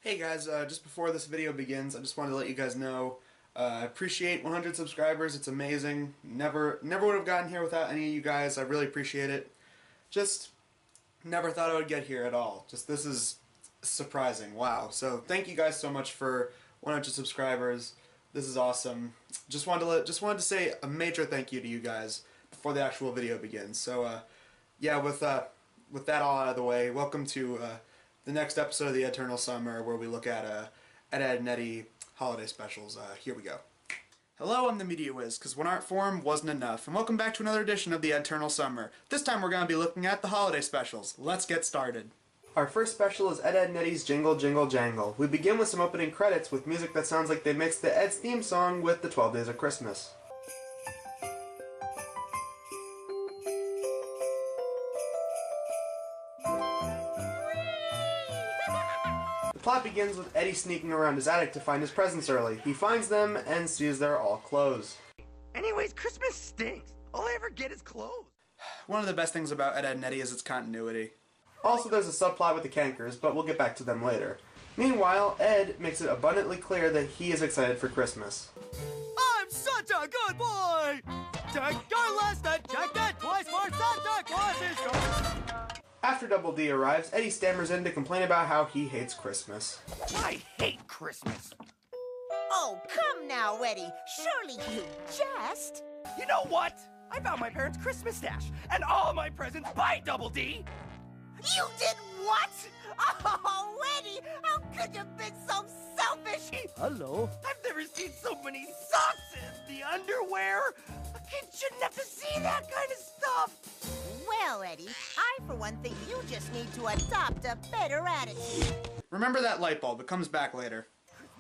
Hey guys, just before this video begins, I just wanted to let you guys know I appreciate 100 subscribers. It's amazing. Never would have gotten here without any of you guys. I really appreciate it. Just never thought I would get here at all. This is surprising. Wow. So thank you guys so much for 100 subscribers. This is awesome. Just wanted to say a major thank you to you guys before the actual video begins. So yeah, with that all out of the way, welcome to the next episode of the Ed-ternal Summer, where we look at Ed, Edd, and Eddy holiday specials. Here we go. Hello, I'm the Media Wiz, because one art form wasn't enough, and welcome back to another edition of the Ed-ternal Summer. This time we're going to be looking at the holiday specials. Let's get started. Our first special is Ed, Edd, and Eddy's Jingle Jingle Jangle. We begin with some opening credits with music that sounds like they mixed the Ed's theme song with the 12 Days of Christmas. The plot begins with Eddy sneaking around his attic to find his presents early. He finds them and sees they're all clothes. Anyways, Christmas stinks. All I ever get is clothes. One of the best things about Ed, Edd, and Eddy is its continuity. Also, there's a subplot with the Cankers, but we'll get back to them later. Meanwhile, Ed makes it abundantly clear that he is excited for Christmas. I'm such a good boy! Check your list and check it twice for Santa Claus is coming! After Double D arrives, Eddy stammers in to complain about how he hates Christmas. I hate Christmas! Oh, come now, Eddy. Surely you jest. You know what? I found my parents' Christmas stash, and all my presents by Double D! You did what? Oh, Eddy, how could you have been so selfish? Hello? I've never seen so many socks and the underwear. A kid shouldn't have to see that kind of stuff. Well, Eddy, I for one think you just need to adopt a better attitude. Remember that light bulb, it comes back later.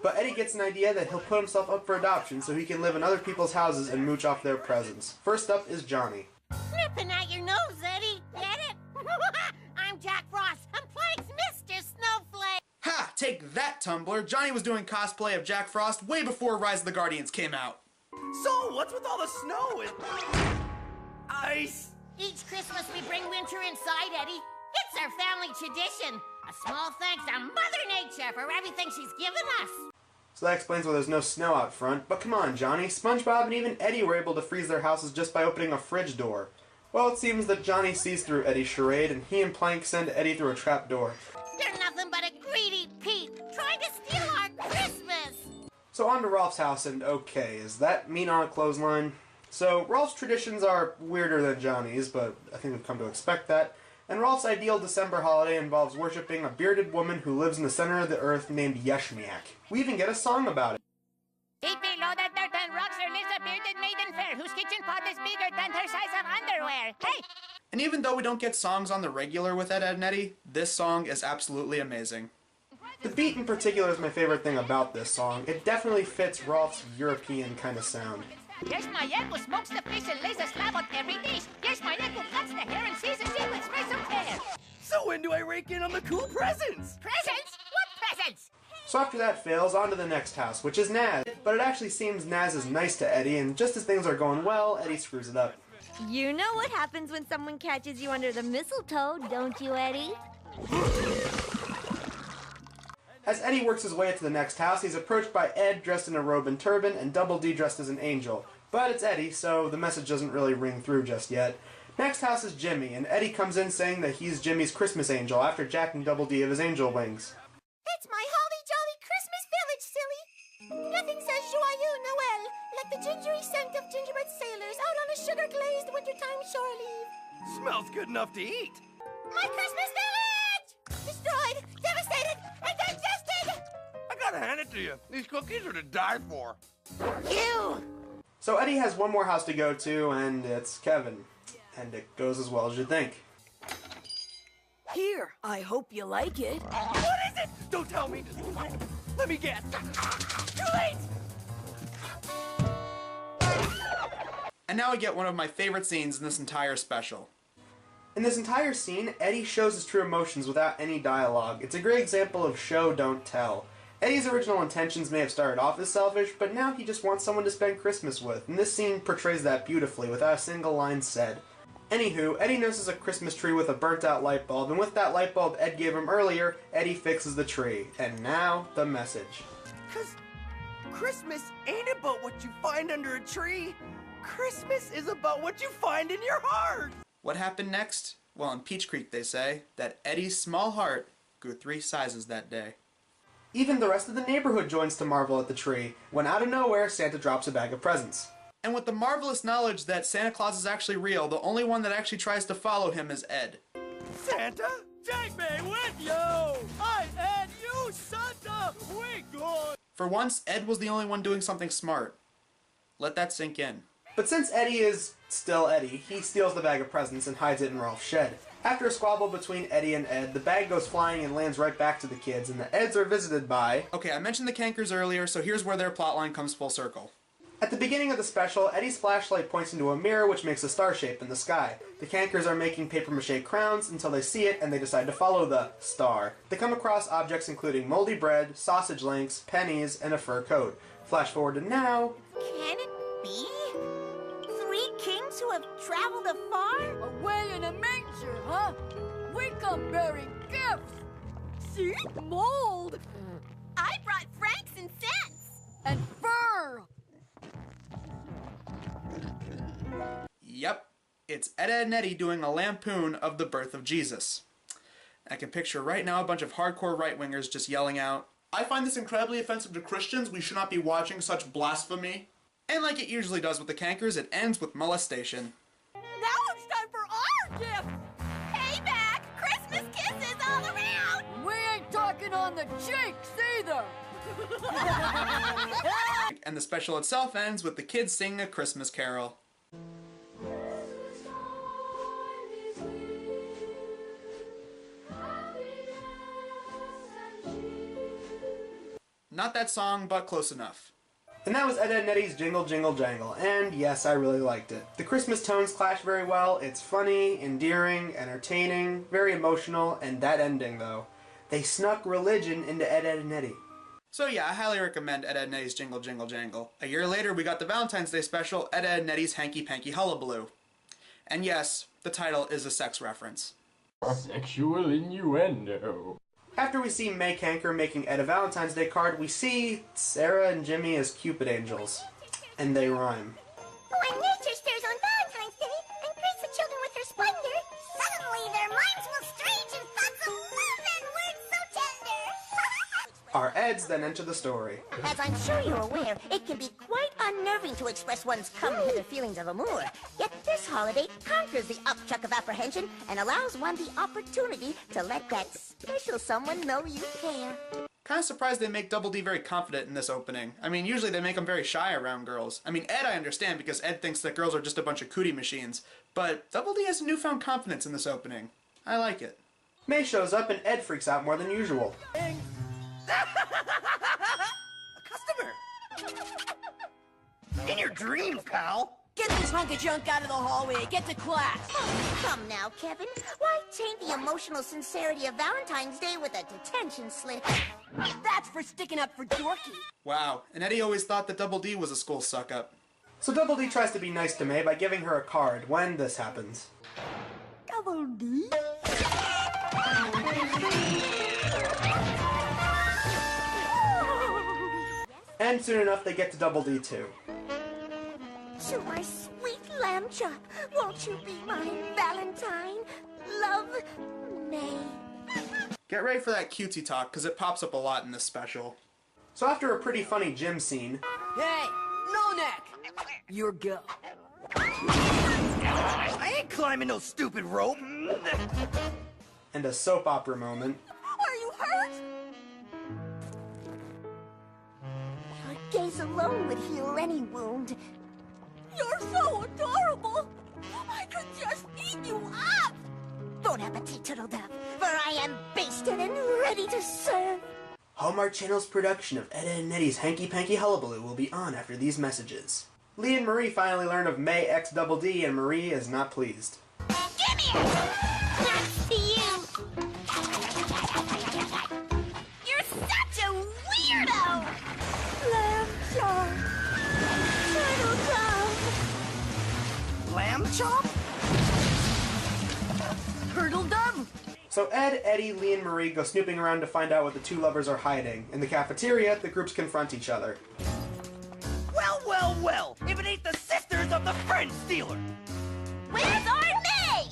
But Eddy gets an idea that he'll put himself up for adoption so he can live in other people's houses and mooch off their presents. First up is Johnny. Nipping at your nose, Eddy. Get it? I'm Jack Frost. I'm playing Mr. Snowflake. Ha! Take that, Tumblr! Johnny was doing cosplay of Jack Frost way before Rise of the Guardians came out. So, what's with all the snow and ice? Each Christmas we bring winter inside, Eddy. It's our family tradition. A small thanks to Mother Nature for everything she's given us. So that explains why there's no snow out front. But come on, Johnny. SpongeBob and even Eddy were able to freeze their houses just by opening a fridge door. Well, it seems that Johnny sees through Eddy's charade, and he and Plank send Eddy through a trap door. You're nothing but a greedy Pete, trying to steal our Christmas! So on to Rolf's house, and okay, is that mean on a clothesline? So Rolf's traditions are weirder than Johnny's, but I think we've come to expect that. And Rolf's ideal December holiday involves worshipping a bearded woman who lives in the center of the earth named Yeshmiak. We even get a song about it. Deep below the dirt and rocks there lives a bearded maiden fair, whose kitchen pot is bigger than her size of underwear. Hey! And even though we don't get songs on the regular with Ed, Edd, and Eddy, this song is absolutely amazing. The beat in particular is my favorite thing about this song. It definitely fits Rolf's European kind of sound. Here's my egg who smokes the fish and lays a slab on every dish. Here's my egg who cuts the hair and seasons it with spice of hair. So when do I rake in on the cool presents? Presents? What presents? So after that fails, on to the next house, which is Naz. But it actually seems Naz is nice to Eddy, and just as things are going well, Eddy screws it up. You know what happens when someone catches you under the mistletoe, don't you, Eddy? As Eddy works his way to the next house, he's approached by Ed dressed in a robe and turban, and Double D dressed as an angel. But it's Eddy, so the message doesn't really ring through just yet. Next house is Jimmy, and Eddy comes in saying that he's Jimmy's Christmas angel after jacking Double D of his angel wings. It's my holly jolly Christmas village, silly. Nothing says joyeux Noel like the gingery scent of gingerbread sailors out on a sugar-glazed wintertime shore leave. Smells good enough to eat. My Christmas village! Destroyed, devastated, and digested! I gotta hand it to you. These cookies are to die for. You! So Eddy has one more house to go to, and it's Kevin. And it goes as well as you'd think. Here, I hope you like it. What is it? Don't tell me. Let me guess. Too late! And now we get one of my favorite scenes in this entire special. In this entire scene, Eddy shows his true emotions without any dialogue. It's a great example of show, don't tell. Eddy's original intentions may have started off as selfish, but now he just wants someone to spend Christmas with, and this scene portrays that beautifully without a single line said. Anywho, Eddy notices a Christmas tree with a burnt out light bulb, and with that light bulb Ed gave him earlier, Eddy fixes the tree. And now, the message. 'Cause Christmas ain't about what you find under a tree. Christmas is about what you find in your heart. What happened next? Well, in Peach Creek they say that Eddy's small heart grew 3 sizes that day. Even the rest of the neighborhood joins to marvel at the tree, when out of nowhere Santa drops a bag of presents. And with the marvelous knowledge that Santa Claus is actually real, the only one that actually tries to follow him is Ed. Santa, take me with you. I and you, Santa, we good. For once, Ed was the only one doing something smart. Let that sink in. But since Eddy is still Eddy, he steals the bag of presents and hides it in Rolf's shed. After a squabble between Eddy and Ed, the bag goes flying and lands right back to the kids, and the Eds are visited by... Okay, I mentioned the Cankers earlier, so here's where their plotline comes full circle. At the beginning of the special, Eddy's flashlight points into a mirror which makes a star shape in the sky. The Cankers are making papier-mâché crowns until they see it and they decide to follow the star. They come across objects including moldy bread, sausage links, pennies, and a fur coat. Flash forward to now... Can it be? 3 kings who have traveled afar? Away in a manger, huh? We come bearing gifts. See? Mold. I brought francs and cents. And fur. Yep, it's Ed, Edd, and Eddy doing a lampoon of the birth of Jesus. I can picture right now a bunch of hardcore right-wingers just yelling out, "I find this incredibly offensive to Christians. We should not be watching such blasphemy." And like it usually does with the Cankers, it ends with molestation. Now it's time for our gift. Payback! Christmas kisses all around! We ain't talking on the cheeks either. And the special itself ends with the kids singing a Christmas carol. Not that song, but close enough. And that was Ed, Edd, and Eddy's Jingle Jingle Jangle, and yes, I really liked it. The Christmas tones clash very well. It's funny, endearing, entertaining, very emotional, and that ending though. They snuck religion into Ed, Edd, and Eddy. So yeah, I highly recommend Ed, Edd, and Eddy's Jingle Jingle Jangle. A year later, we got the Valentines Day Special, Ed, Edd, and Eddy's Hanky Panky Hullabaloo. And yes, the title is a sex reference. Sexual innuendo. After we see May Canker making Ed a Valentine's Day card, we see Sarah and Jimmy as Cupid angels. And they rhyme. When nature stares on Valentine's Day and greets the children with her splendor, suddenly their minds will strange and thoughts of love and words so tender. Our Eds then enter the story. As I'm sure you're aware, it can be quite unnerving to express one's come-hither feelings of amour. Yet this holiday conquers the upchuck of apprehension and allows one the opportunity to let that special someone know you care. Kind of surprised they make Double D very confident in this opening. I mean, usually they make him very shy around girls. I mean, Ed I understand because Ed thinks that girls are just a bunch of cootie machines. But Double D has a newfound confidence in this opening. I like it. May shows up and Ed freaks out more than usual. A customer. In your dreams, pal. Get this hunk of junk out of the hallway. Get to class. Oh, come now, Kevin. Why taint the emotional sincerity of Valentine's Day with a detention slip? That's for sticking up for Dorky. Wow, and Eddy always thought that Double D was a school suck-up. So Double D tries to be nice to May by giving her a card when this happens. Double D? And soon enough they get to Double D too. To my sweet lamb chop, won't you be my Valentine? Love, May. Get ready for that cutesy talk, because it pops up a lot in this special. So after a pretty funny gym scene... Hey, no neck. Your go. I ain't climbing no stupid rope. And a soap opera moment... Are you hurt? Your gaze alone would heal any wound. You're so adorable. I could just eat you up. Bon appetit, Turtle Dove, for I am basted and ready to serve. Hallmark Channel's production of Ed, Edd, and Eddy's Hanky Panky Hullabaloo will be on after these messages. Lee and Marie finally learn of May X Double D, and Marie is not pleased. Give me it! That's to you! You're such a weirdo! Lamb chop. Turtle Dove. Lamb chop? So Ed, Eddie, Lee, and Marie go snooping around to find out what the two lovers are hiding. In the cafeteria, the groups confront each other. Well, well, well, if it ain't the sisters of the friend stealer! Where's our May?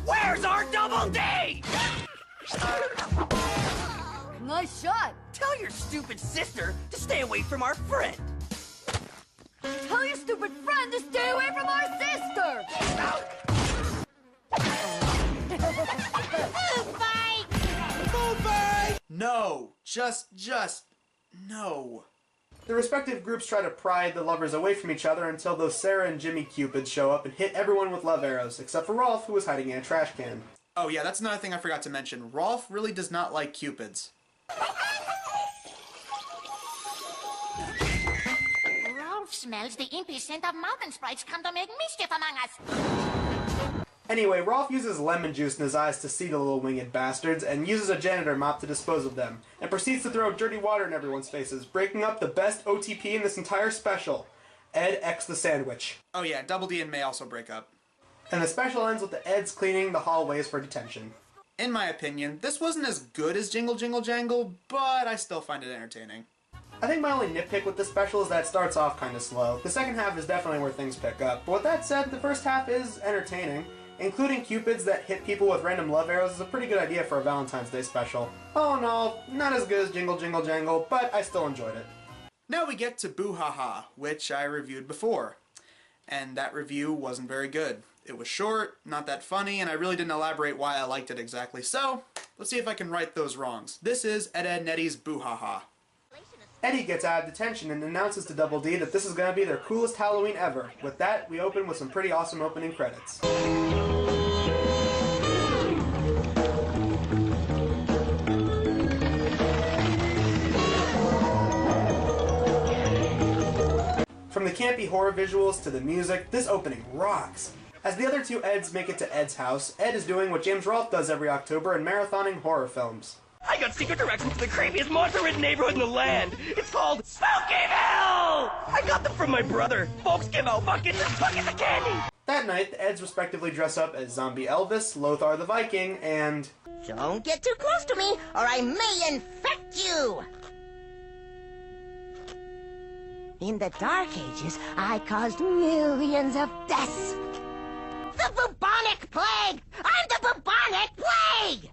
Where's our double D? Nice shot. Tell your stupid sister to stay away from our friend. Tell your stupid friend to stay away from our sister. No! Just no. The respective groups try to pry the lovers away from each other until those Sarah and Jimmy Cupids show up and hit everyone with love arrows, except for Rolf, who was hiding in a trash can. Oh yeah, that's another thing I forgot to mention. Rolf really does not like Cupids. Rolf smells the impy scent of mountain sprites come to make mischief among us. Anyway, Rolf uses lemon juice in his eyes to see the little winged bastards, and uses a janitor mop to dispose of them, and proceeds to throw dirty water in everyone's faces, breaking up the best OTP in this entire special. Ed X the sandwich. Oh yeah, Double D and May also break up. And the special ends with the Eds cleaning the hallways for detention. In my opinion, this wasn't as good as Jingle Jingle Jangle, but I still find it entertaining. I think my only nitpick with this special is that it starts off kinda slow. The second half is definitely where things pick up, but with that said, the first half is entertaining. Including Cupids that hit people with random love arrows is a pretty good idea for a Valentine's Day special. All in all, not as good as Jingle Jingle Jangle, but I still enjoyed it. Now we get to Boo Ha Ha, which I reviewed before. And that review wasn't very good. It was short, not that funny, and I really didn't elaborate why I liked it exactly, so let's see if I can right those wrongs. This is Ed, Edd and Eddy's Boo Ha Ha. Eddie gets out of detention and announces to Double D that this is going to be their coolest Halloween ever. With that, we open with some pretty awesome opening credits. From the campy horror visuals to the music, this opening rocks. As the other two Eds make it to Ed's house, Ed is doing what James Rolfe does every October and marathoning horror films. I got secret directions to the creepiest monster-ridden neighborhood in the land. It's called Spookyville! I got them from my brother. Folks give out buckets of candy. That night, the Eds respectively dress up as Zombie Elvis, Lothar the Viking, and... Don't get too close to me, or I may infect you! In the Dark Ages, I caused millions of deaths. The bubonic plague! I'm the bubonic plague!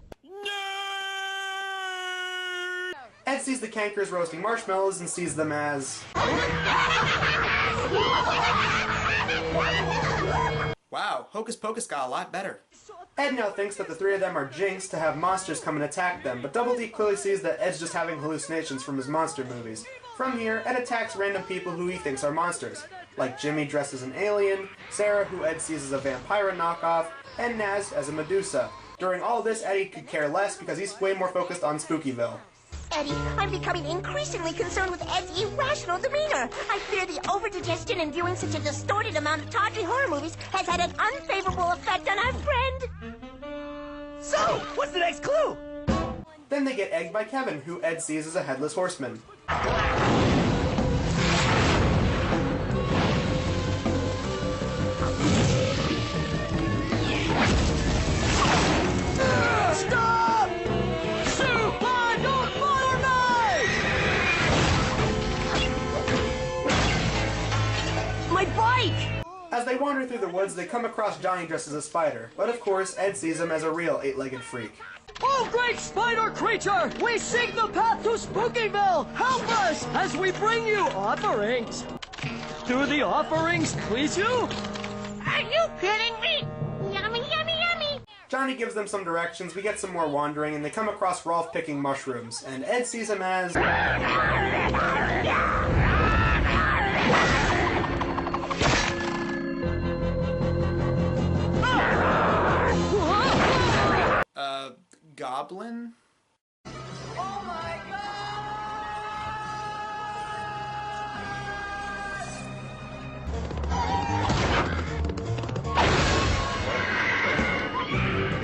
Ed sees the cankers roasting marshmallows and sees them as... Wow, Hocus Pocus got a lot better. Ed now thinks that the three of them are jinxed to have monsters come and attack them, but Double D clearly sees that Ed's just having hallucinations from his monster movies. From here, Ed attacks random people who he thinks are monsters, like Jimmy dressed as an alien, Sarah who Ed sees as a vampire knockoff, and Naz as a Medusa. During all this, Eddie could care less because he's way more focused on Spookyville. Eddie, I'm becoming increasingly concerned with Ed's irrational demeanor. I fear the overdigestion and viewing such a distorted amount of tawdry horror movies has had an unfavorable effect on our friend. So, what's the next clue? Then they get egged by Kevin, who Ed sees as a headless horseman. Stop! Super, don't bother me! My bike! As they wander through the woods, they come across Johnny dressed as a spider, but of course, Ed sees him as a real eight-legged freak. Oh, great spider creature! We seek the path to Spookyville! Help us as we bring you offerings! Do the offerings please you? Are you kidding me? Yummy, yummy, yummy! Johnny gives them some directions, we get some more wandering, and they come across Rolf picking mushrooms, and Ed sees him as... Goblin? Oh my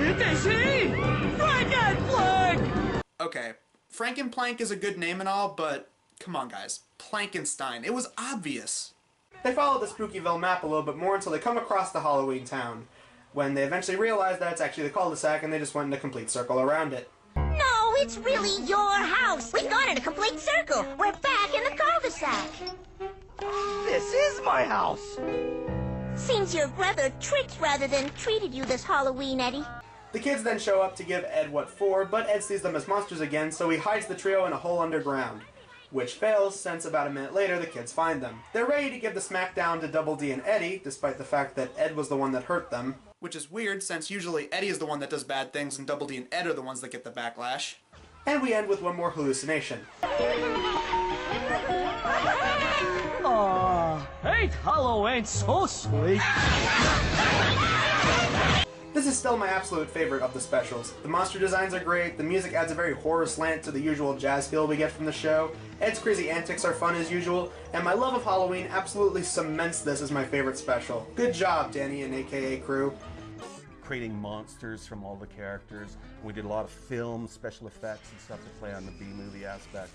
It is he! Frankenplank! Okay, Frankenplank is a good name and all, but come on guys, Plankenstein, it was obvious. They follow the Spookyville map a little bit more until they come across the Halloween town. when they eventually realize that it's actually the cul-de-sac and they just went in a complete circle around it. No, it's really your house. We've gone in a complete circle. We're back in the cul-de-sac. This is my house. Seems your brother tricked rather than treated you this Halloween, Eddie. The kids then show up to give Ed what for, but Ed sees them as monsters again, so he hides the trio in a hole underground, which fails since about a minute later the kids find them. They're ready to give the smackdown to Double D and Eddy, despite the fact that Ed was the one that hurt them, which is weird since usually Eddy is the one that does bad things and Double D and Ed are the ones that get the backlash. And we end with one more hallucination. Ain't Halloween so sweet? This is still my absolute favorite of the specials. The monster designs are great, the music adds a very horror slant to the usual jazz feel we get from the show, Ed's crazy antics are fun as usual, and my love of Halloween absolutely cements this as my favorite special. Good job, Danny and AKA crew. Creating monsters from all the characters. We did a lot of film, special effects and stuff to play on the B-movie aspect.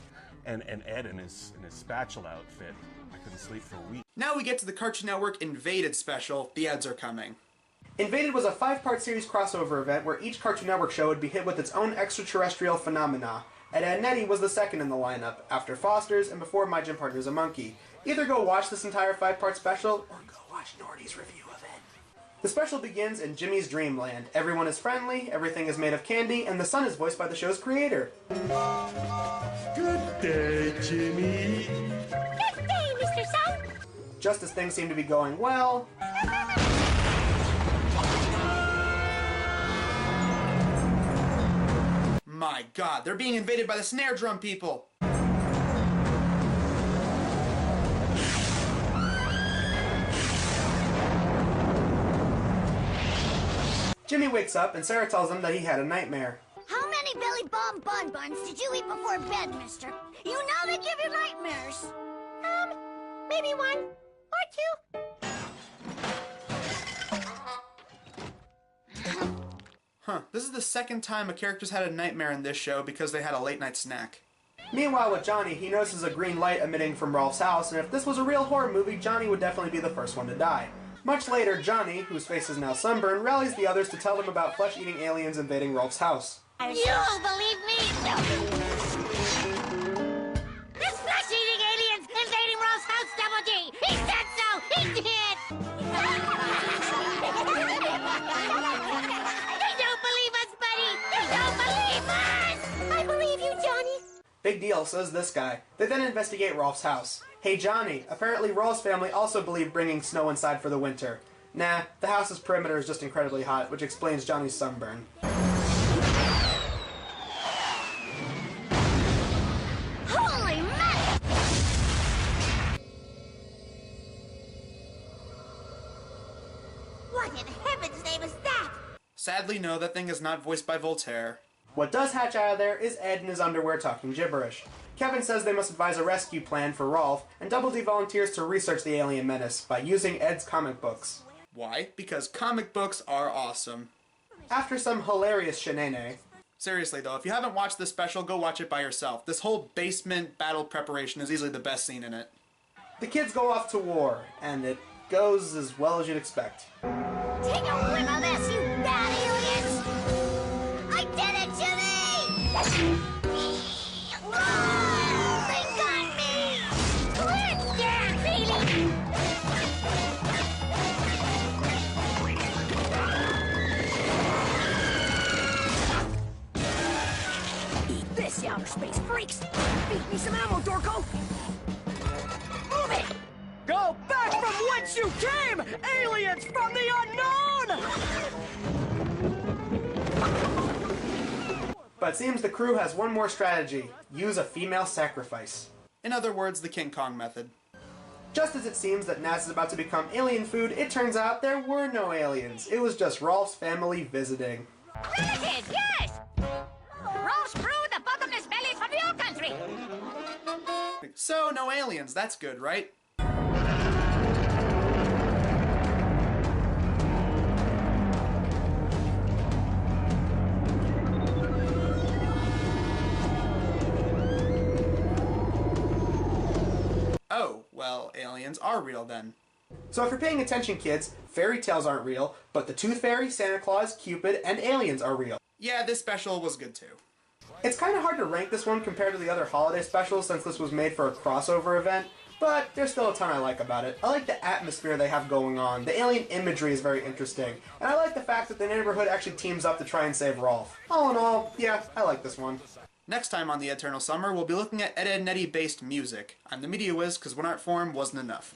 And Ed in his spatula outfit, I couldn't sleep for a week. Now we get to the Cartoon Network Invaded special, The Eds Are Coming. Invaded was a 5-part series crossover event where each Cartoon Network show would be hit with its own extraterrestrial phenomena. Ed, Edd, and Eddy was the second in the lineup, after Foster's and before My Gym Partner's a Monkey. Either go watch this entire 5-part special, or go watch Nordy's review of it. The special begins in Jimmy's dreamland. Everyone is friendly, everything is made of candy, and the sun is voiced by the show's creator. Good day, Jimmy. Good day, Mr. Sun. Just as things seem to be going well, my god, they're being invaded by the snare drum people! Jimmy wakes up and Sarah tells him that he had a nightmare. How many Billy Bomb bonbons did you eat before bed, mister? You know they give you nightmares. Maybe 1 or 2. Huh, this is the second time a character's had a nightmare in this show because they had a late night snack. Meanwhile with Johnny, he notices a green light emitting from Rolf's house, and if this was a real horror movie, Johnny would definitely be the first one to die. Much later, Johnny, whose face is now sunburned, rallies the others to tell them about flesh-eating aliens invading Rolf's house. You'll believe me. This flesh-eating alien's invading Ross House, Double D. He said so. He did. They don't believe us, buddy. They don't believe us. I believe you, Johnny. Big deal, says this guy. They then investigate Rolf's house. Hey Johnny, apparently Rolf's family also believed bringing snow inside for the winter. Nah, the house's perimeter is just incredibly hot, which explains Johnny's sunburn. Holy mackerel! What in heaven's name is that? Sadly, no, that thing is not voiced by Voltaire. What does hatch out of there is Ed in his underwear talking gibberish. Kevin says they must advise a rescue plan for Rolf, and Double D volunteers to research the alien menace by using Ed's comic books. Why? Because comic books are awesome. After some hilarious shenanigans. Seriously though, if you haven't watched this special, go watch it by yourself. This whole basement battle preparation is easily the best scene in it. The kids go off to war, and it goes as well as you'd expect. Take a whiff of this, you bad aliens! I did it, Jimmy! They got me! Quit there, Bailey! Eat this, you outer space freaks! Beat me some ammo, Dorko! Move it! Go back from whence you came, aliens from the unknown! But it seems the crew has one more strategy. Use a female sacrifice. In other words, the King Kong method. Just as it seems that Naz is about to become alien food, it turns out there were no aliens. It was just Rolf's family visiting. Visited, yes! Ross crew the bottomless bellies from your country! So, no aliens. That's good, right? Oh, well, aliens are real then. So if you're paying attention, kids, fairy tales aren't real, but the Tooth Fairy, Santa Claus, Cupid, and aliens are real. Yeah, this special was good too. It's kind of hard to rank this one compared to the other holiday specials since this was made for a crossover event, but there's still a ton I like about it. I like the atmosphere they have going on, the alien imagery is very interesting, and I like the fact that the neighborhood actually teams up to try and save Rolf. All in all, yeah, I like this one. Next time on the Ed-ternal Summer, we'll be looking at Ed, Edd, and Eddy based music. I'm the Media Wiz, because one art form wasn't enough.